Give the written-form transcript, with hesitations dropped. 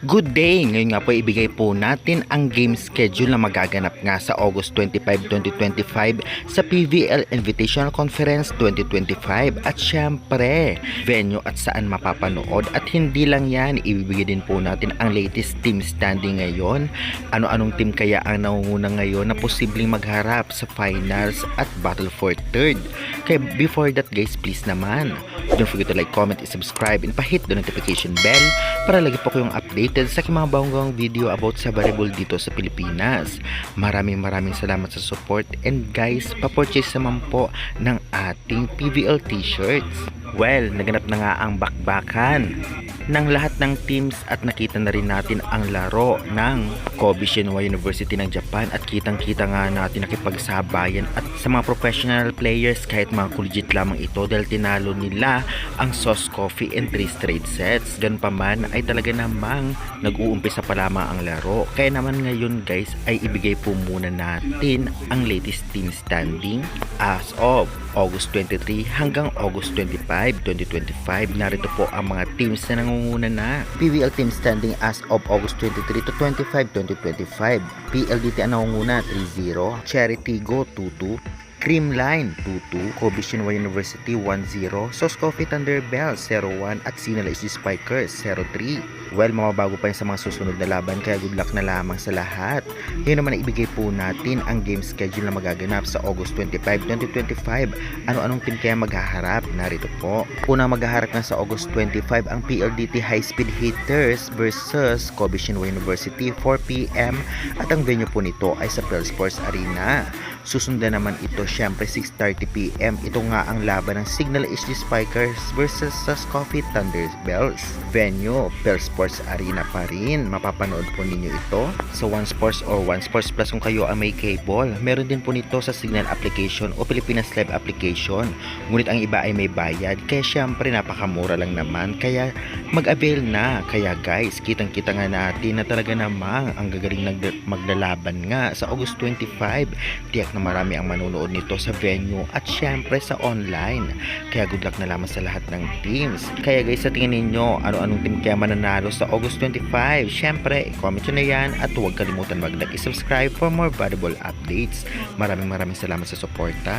Good day! Ngayon nga po ibigay po natin ang game schedule na magaganap nga sa August 25, 2025 sa PVL Invitational Conference 2025 at syempre venue at saan mapapanood at hindi lang yan, ibibigay din po natin ang latest team standing ngayon. Ano-anong team kaya ang nangunguna ngayon na posibleng magharap sa finals at battle for third. Kaya before that guys, please naman don't forget to like, comment, and subscribe and pa-hit the notification bell para lagi po kayong updated sa aking mga bagong video about sa volleyball dito sa Pilipinas. Maraming salamat sa support and guys, pa-purchase naman po ng ating PVL t-shirts. Well, naganap na nga ang bakbakan ng lahat ng teams at nakita na rin natin ang laro ng Kobe Shinwa University ng Japan at kitang-kita nga natin nakipagsabayan at sa mga professional players kahit mga collegiate lamang ito dahil tinalo nila ang Sauce Coffee in 3 straight sets. Ganun pa man ay talaga namang nag-uumpisa pa lamang ang laro. Kaya naman ngayon guys ay ibigay po muna natin ang latest team standing as of August 23 hanggang August 25, 2025. Narito po ang mga teams na nangunguna na. PVL team standing as of August 23 to 25, 2025. PLDT ang nangunguna 3-0, Cherry Tigo 2-2, Creamline 2-2, Kobe Shinwa University 1-0, Sauce Coffee Thunderbell 0-1 at Sinal HD Spikers 0-3. Well, mababago pa yun sa mga susunod na laban kaya good luck na lamang sa lahat. Yun naman na ibigay po natin ang game schedule na magaganap sa August 25, 2025. Ano-anong team kaya maghaharap? Narito po. Unang maghaharap na sa August 25 ang PLDT High Speed Hitters versus Kobe Shinwa University 4 PM at ang venue po nito ay sa Pearl Sports Arena. Susundan naman ito syempre 6:30 PM. Ito nga ang laban ng Signal HD Spikers versus Sauce Coffee Thunderbells. Venue, Pearl Sports Arena pa rin. Mapapanood po ninyo ito sa One Sports or One Sports Plus kung kayo ang may cable. Meron din po nito sa Signal application o Pilipinas Live application. Ngunit ang iba ay may bayad. Kaya syempre napakamura lang naman. Kaya mag-avail na. Kaya guys, kitang-kita nga natin na talaga namang ang gagaling maglalaban nga sa August 25. Tiyak na marami ang manonood nito sa venue at syempre sa online. Kaya good luck na lamang sa lahat ng teams. Kaya guys, sa tingin ninyo, ano-anong team kaya mananalo sa August 25? Syempre, comment nyo na yan at huwag kalimutan mag-like, subscribe for more valuable updates. Maraming salamat sa suporta.